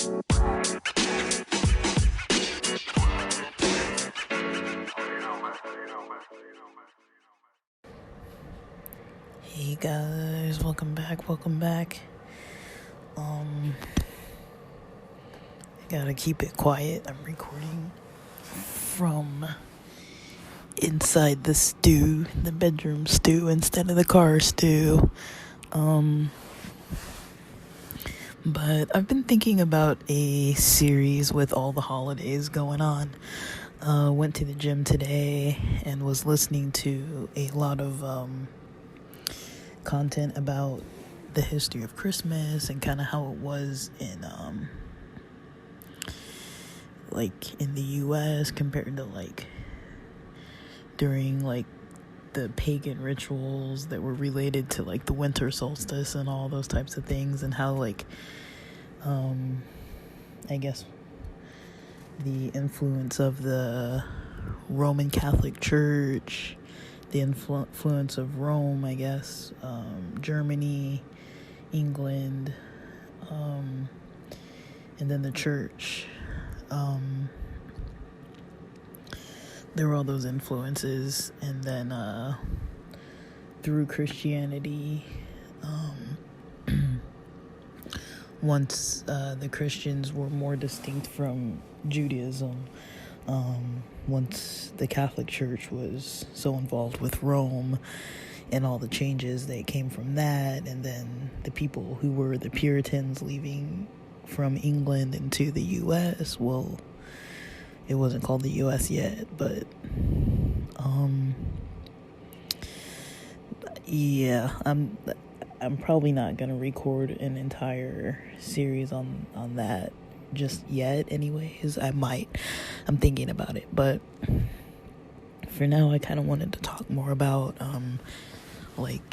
Hey guys, welcome back. I gotta keep it quiet. I'm recording from inside the bedroom stew instead of the car stew. But I've been thinking about a series with all the holidays going on. Went to the gym today and was listening to a lot of content about the history of Christmas and kind of how it was in in the US compared to during the pagan rituals that were related to the winter solstice and all those types of things, and how I guess the influence of the Roman Catholic Church, the influence of Rome, I guess, Germany, England, and then the church. There were all those influences, and then through Christianity, once the Christians were more distinct from Judaism, once the Catholic Church was so involved with Rome and all the changes that came from that, and then the people who were the Puritans leaving from England into the U.S., well, it wasn't called the U.S. yet, but yeah, I'm probably not gonna record an entire series on that just yet. Anyways, I might. I'm thinking about it, but for now, I kind of wanted to talk more about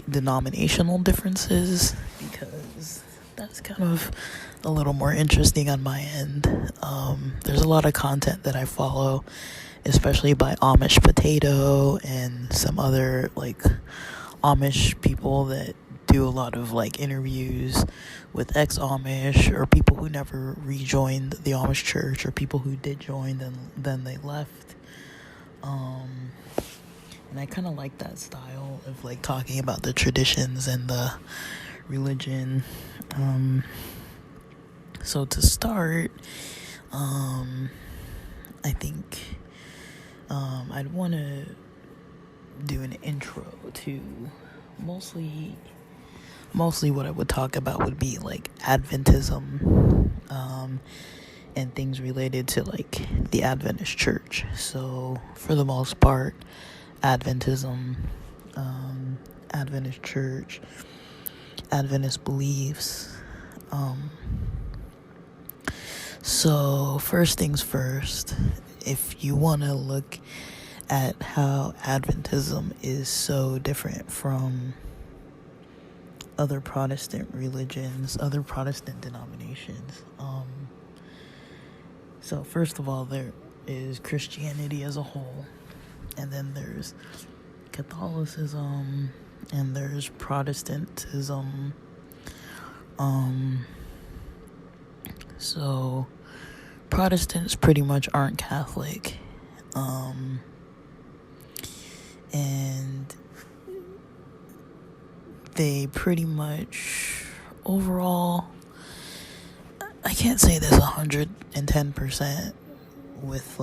denominational differences, because that's kind of a little more interesting on my end. There's a lot of content that I follow, especially by Amish Potato and some other Amish people that do a lot of interviews with ex-Amish or people who never rejoined the Amish church, or people who did join and then they left. And I kind of like that style of talking about the traditions and the religion. So to start, I think I'd want to do an intro to mostly what I would talk about would be Adventism, and things related to the Adventist church. So for the most part, Adventism, Adventist church, Adventist beliefs. So first things first, if you want to look at how Adventism is so different from other Protestant religions, other Protestant denominations. So first of all, there is Christianity as a whole, and then there's Catholicism, and there's Protestantism. So Protestants pretty much aren't Catholic, and they pretty much, overall, I can't say this 110% with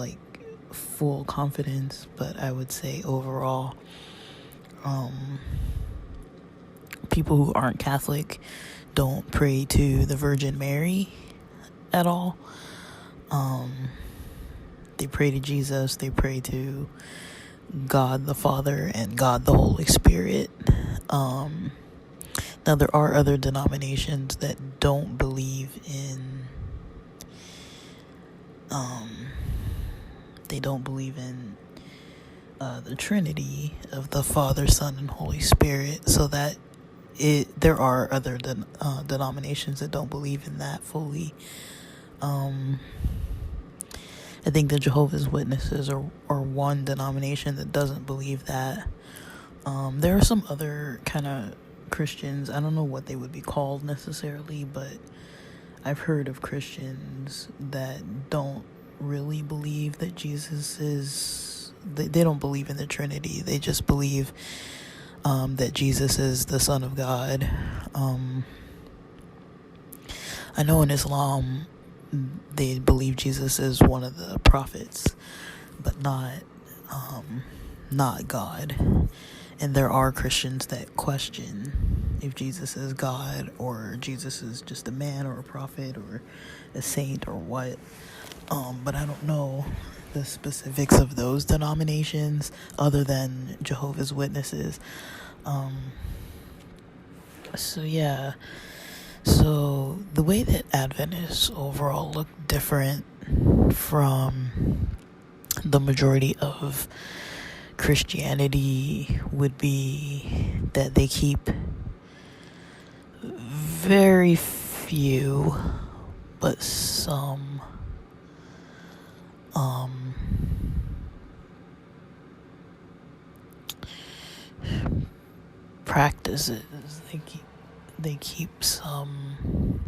full confidence, but I would say overall, people who aren't Catholic don't pray to the Virgin Mary at all. They pray to Jesus, they pray to God the Father and God the Holy Spirit. Now there are other denominations that don't believe in the Trinity of the Father, Son, and Holy Spirit, so that there are other denominations that don't believe in that fully. I think the Jehovah's Witnesses are one denomination that doesn't believe that. There are some other kind of Christians, I don't know what they would be called necessarily, but I've heard of Christians that don't really believe that Jesus is, they don't believe in the Trinity. They just believe that Jesus is the Son of God. I know in Islam they believe Jesus is one of the prophets, but not God. And there are Christians that question if Jesus is God, or Jesus is just a man or a prophet or a saint or what. But I don't know the specifics of those denominations other than Jehovah's Witnesses. So the way that Adventists overall look different from the majority of Christianity would be that they keep very few, but some practices. They keep some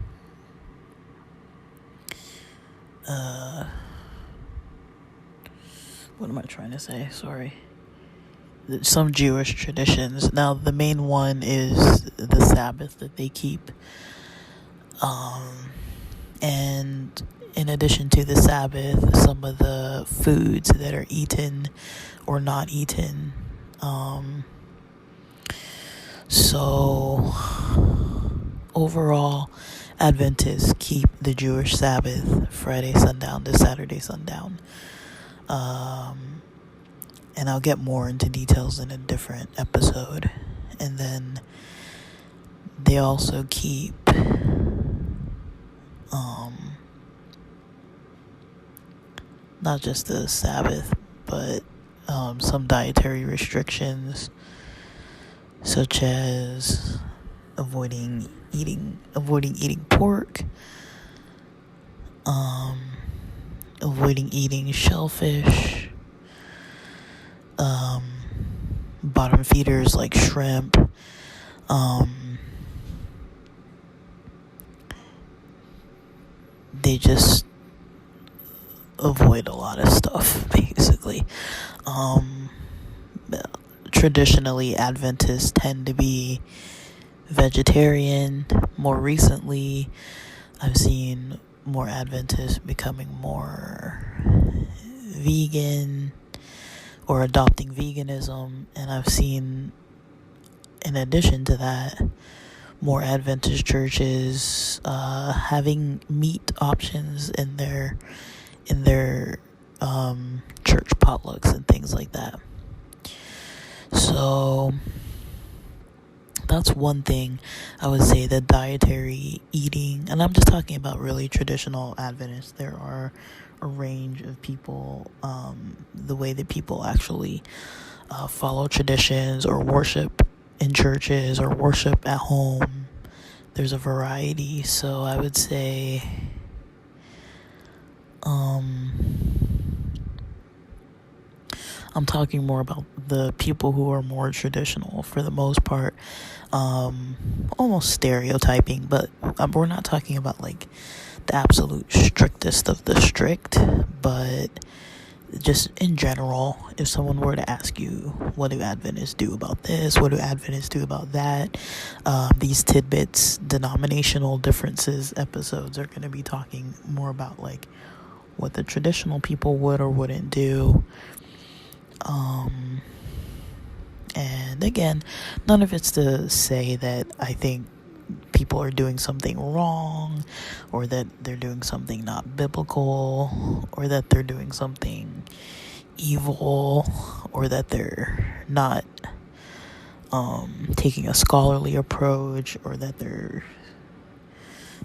what am I trying to say? Sorry. Some Jewish traditions. Now, the main one is the Sabbath that they keep. And in addition to the Sabbath, some of the foods that are eaten or not eaten. So, overall, Adventists keep the Jewish Sabbath, Friday sundown to Saturday sundown. And I'll get more into details in a different episode. And then they also keep not just the Sabbath, but some dietary restrictions, such as avoiding eating pork, avoiding eating shellfish, bottom feeders like shrimp, they just avoid a lot of stuff, basically. Traditionally, Adventists tend to be vegetarian. More recently, I've seen more Adventists becoming more vegan or adopting veganism, and I've seen, in addition to that, more Adventist churches having meat options in their church potlucks and things like that. So that's one thing I would say, the dietary eating, and I'm just talking about really traditional Adventists. There are a range of people, the way that people actually follow traditions or worship in churches or worship at home. There's a variety. So I would say I'm talking more about the people who are more traditional for the most part, almost stereotyping, but we're not talking about like the absolute strictest of the strict, but just in general, if someone were to ask you, what do Adventists do about this? What do Adventists do about that? These Tidbits, denominational differences episodes are going to be talking more about like what the traditional people would or wouldn't do. And again, none of it's to say that I think people are doing something wrong, or that they're doing something not biblical, or that they're doing something evil, or that they're not taking a scholarly approach, or that they're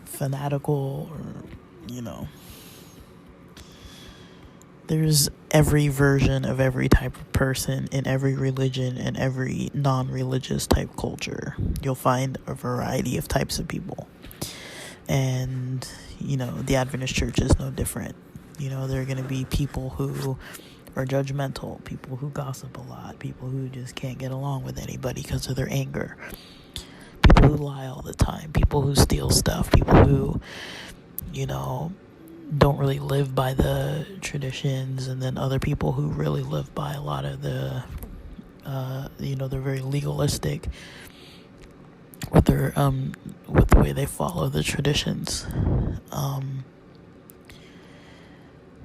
fanatical, or there's every version of every type of person in every religion and every non-religious type culture. You'll find a variety of types of people. And, the Adventist church is no different. There are going to be people who are judgmental, people who gossip a lot, people who just can't get along with anybody because of their anger, people who lie all the time, people who steal stuff, people who don't really live by the traditions, and then other people who really live by a lot of the, they're very legalistic with with the way they follow the traditions.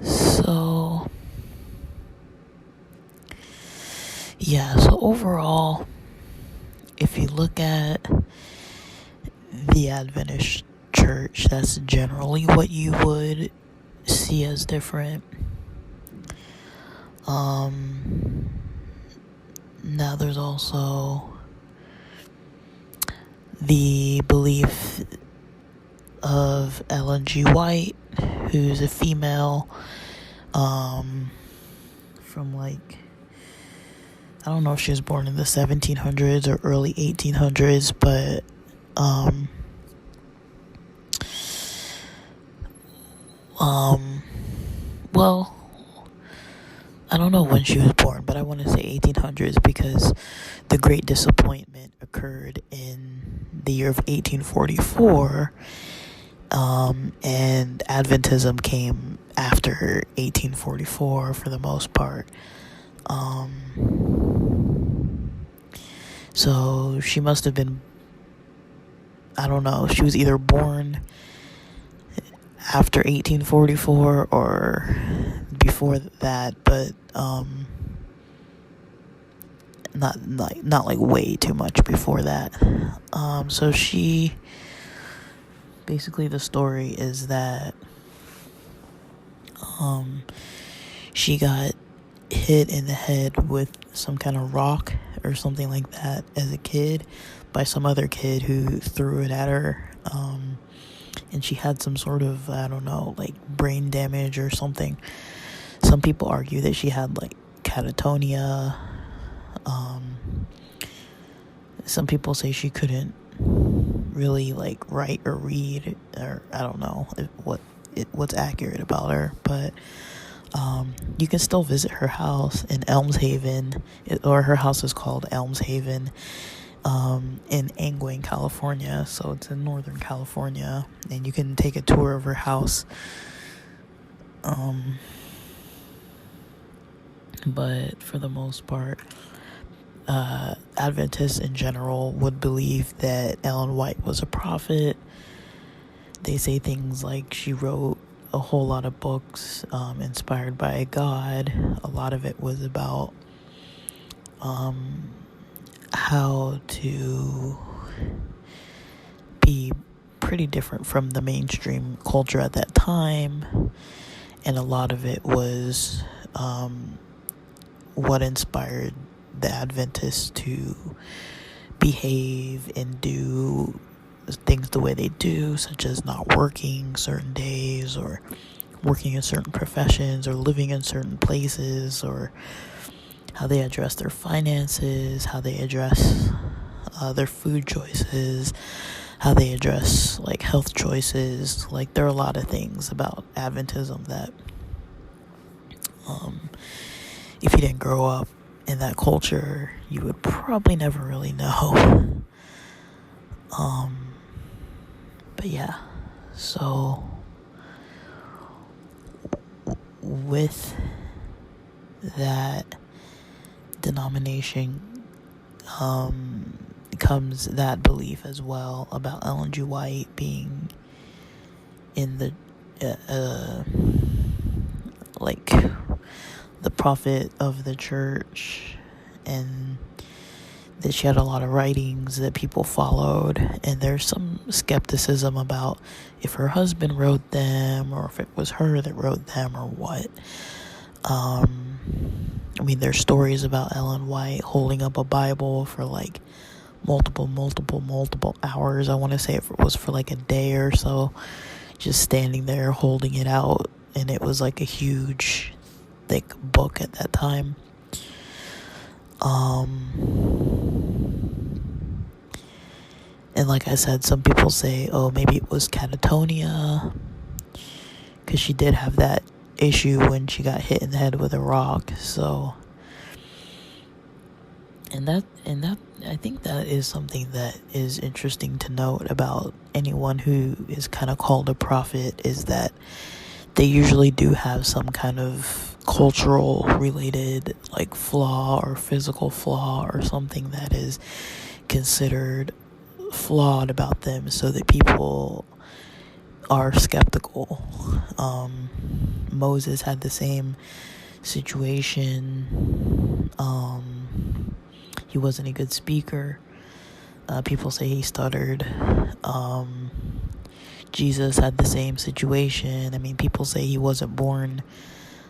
So overall, if you look at the Adventist church, that's generally what you would see as different. Now there's also the belief of Ellen G. White, who's a female, from I don't know if she was born in the 1700s or early 1800s, but well, I don't know when she was born, but I want to say 1800s because the Great Disappointment occurred in the year of 1844, and Adventism came after 1844 for the most part. So she must have been, I don't know, she was either born after 1844 or before that, but not like way too much before that. So she, basically the story is that she got hit in the head with some kind of rock or something like that as a kid by some other kid who threw it at her, and she had some sort of, I don't know, like brain damage or something. Some people argue that she had like catatonia. Some people say she couldn't really like write or read, or I don't know what's accurate about her, but you can still visit her house in Elmshaven, or her house is called Elmshaven, in Angwin, California, so it's in Northern California, and you can take a tour of her house. But for the most part, Adventists in general would believe that Ellen White was a prophet. They say things like she wrote a whole lot of books inspired by God. A lot of it was about how to be pretty different from the mainstream culture at that time, and a lot of it was what inspired the Adventists to behave and do things the way they do, such as not working certain days, or working in certain professions, or living in certain places, or how they address their finances, how they address their food choices, how they address like health choices. Like, there are a lot of things about Adventism that if you didn't grow up in that culture, you would probably never really know. But yeah, so with that denomination comes that belief as well about Ellen G. White being in the like the prophet of the church, and that she had a lot of writings that people followed, and there's some skepticism about if her husband wrote them or if it was her that wrote them or what. I mean, there's stories about Ellen White holding up a Bible for like multiple hours. I want to say it was for like a day or so, just standing there holding it out, and it was like a huge thick book at that time. And like I said, some people say, oh, maybe it was catatonia, because she did have that issue when she got hit in the head with a rock. So, and that I think that is something that is interesting to note about anyone who is kind of called a prophet, is that they usually do have some kind of cultural related like flaw or physical flaw or something that is considered flawed about them, so that people are skeptical. Moses had the same situation. He wasn't a good speaker. People say he stuttered. Jesus had the same situation. I mean, people say he wasn't born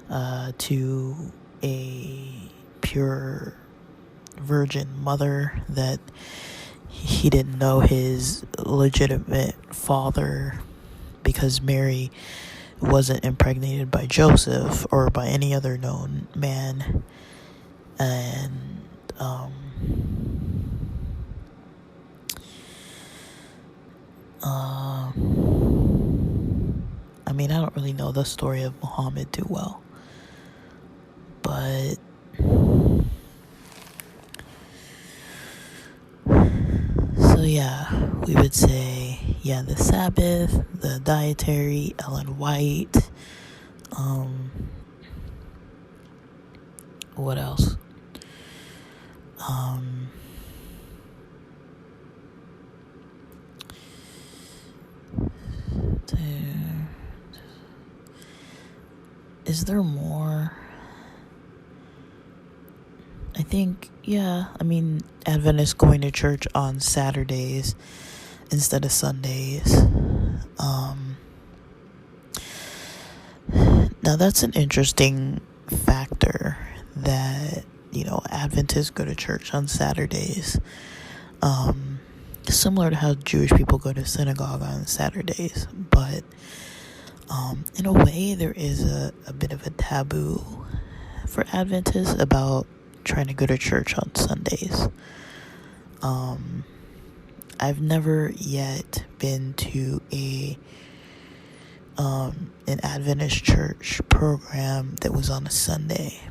to a pure virgin mother, that he didn't know his legitimate father because Mary wasn't impregnated by Joseph or by any other known man. And I mean, I don't really know the story of Muhammad too well, but so yeah, we would say, yeah, the Sabbath, the dietary, Ellen White, what else? Is there more? I think, yeah, I mean, Adventists going to church on Saturdays instead of Sundays. Now that's an interesting factor, that, Adventists go to church on Saturdays. Similar to how Jewish people go to synagogue on Saturdays, but in a way there is a bit of a taboo for Adventists about trying to go to church on Sundays. I've never yet been to an Adventist church program that was on a Sunday,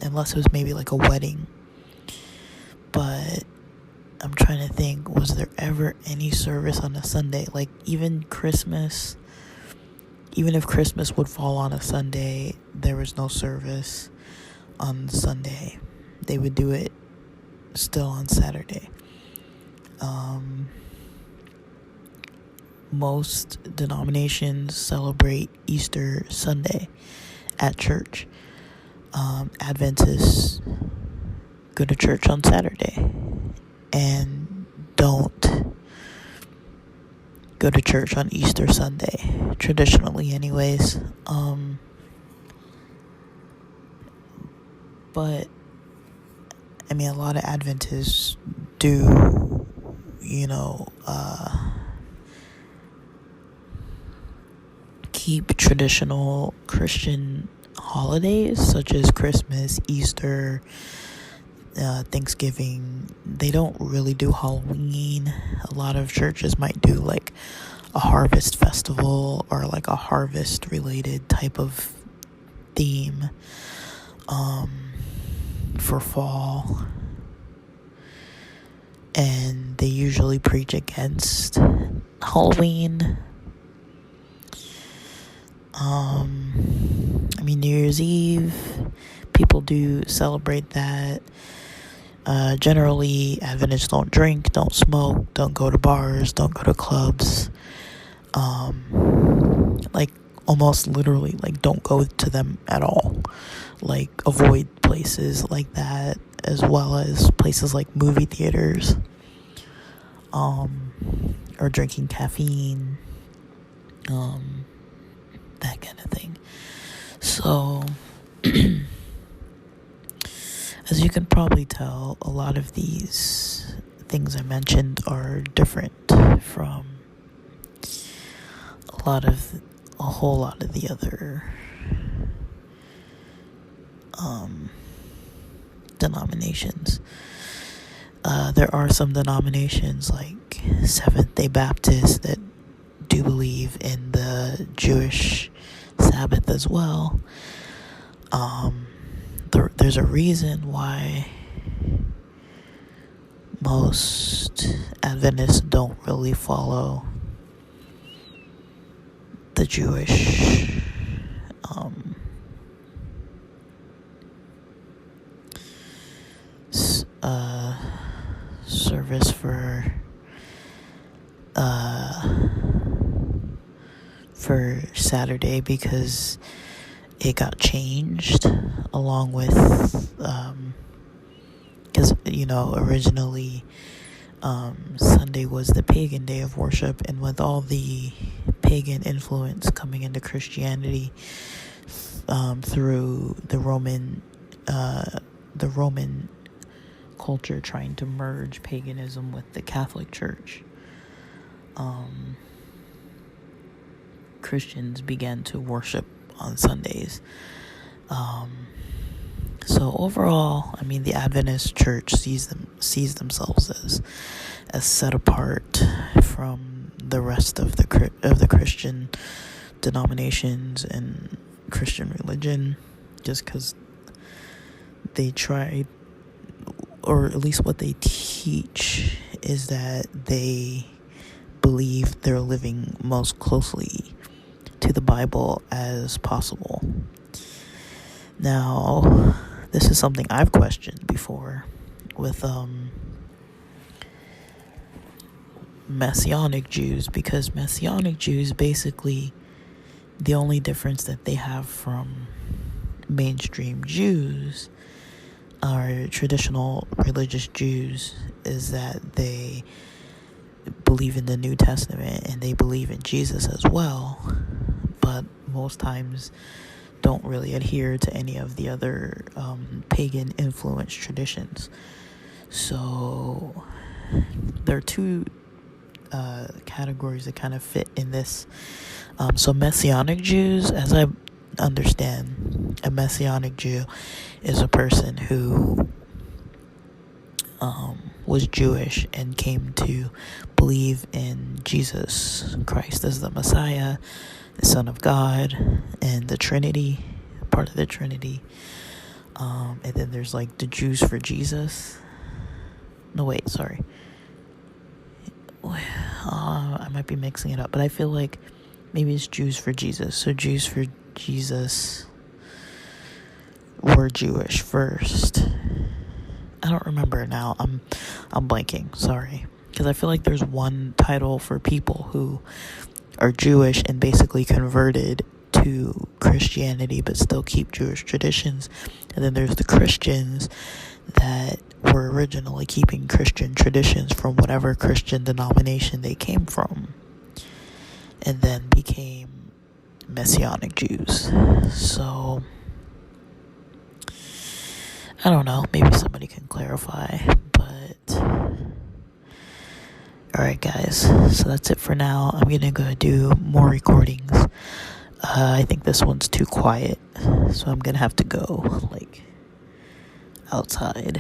unless it was maybe like a wedding. But I'm trying to think, was there ever any service on a Sunday? Like, even if Christmas would fall on a Sunday, there was no service on Sunday. They would do it still on Saturday. Most denominations celebrate Easter Sunday at church. Adventists go to church on Saturday and don't go to church on Easter Sunday, traditionally anyways. But I mean, a lot of Adventists do, keep traditional Christian holidays such as Christmas, Easter, Thanksgiving. They don't really do Halloween. A lot of churches might do like a harvest festival or like a harvest related type of theme for fall, and they usually preach against Halloween. I mean, New Year's Eve, people do celebrate that. Generally, Adventists don't drink, don't smoke, don't go to bars, don't go to clubs. Like, almost literally, like, don't go to them at all. Like, avoid places like that, as well as places like movie theaters, or drinking caffeine, that kind of thing. So, as you can probably tell, a lot of these things I mentioned are different from a whole lot of the other denominations. There are some denominations like Seventh-day Baptist that do believe in the Jewish Sabbath as well. There's a reason why most Adventists don't really follow the Jewish service for Saturday, because it got changed along with because originally Sunday was the pagan day of worship, and with all the pagan influence coming into Christianity through the Roman culture trying to merge paganism with the Catholic Church, Christians began to worship on Sundays. So overall, the Adventist Church sees themselves as set apart from the rest of the Christian denominations and Christian religion, just because they tried, or at least what they teach is that they believe they're living most closely to the Bible as possible. Now, this is something I've questioned before with Messianic Jews, because Messianic Jews, basically the only difference that they have from mainstream Jews, or traditional religious Jews, is that they believe in the New Testament and they believe in Jesus as well, but most times don't really adhere to any of the other pagan influenced traditions. So there are two categories that kind of fit in this. So Messianic Jews, as I understand, a Messianic Jew is a person who was Jewish and came to believe in Jesus Christ as the Messiah, the Son of God, and the Trinity, part of the Trinity. And then there's like the Jews for Jesus. No, wait, sorry. I might be mixing it up, but I feel like maybe it's Jews for Jesus. So Jews for Jesus were Jewish first. I don't remember now. I'm blanking. Sorry, because I feel like there's one title for people who are Jewish and basically converted to Christianity but still keep Jewish traditions, and then there's the Christians that were originally keeping Christian traditions from whatever Christian denomination they came from, and then became Messianic Jews. So I don't know, maybe somebody can clarify, but alright guys, so that's it for now. I'm gonna go do more recordings. I think this one's too quiet, so I'm gonna have to go outside.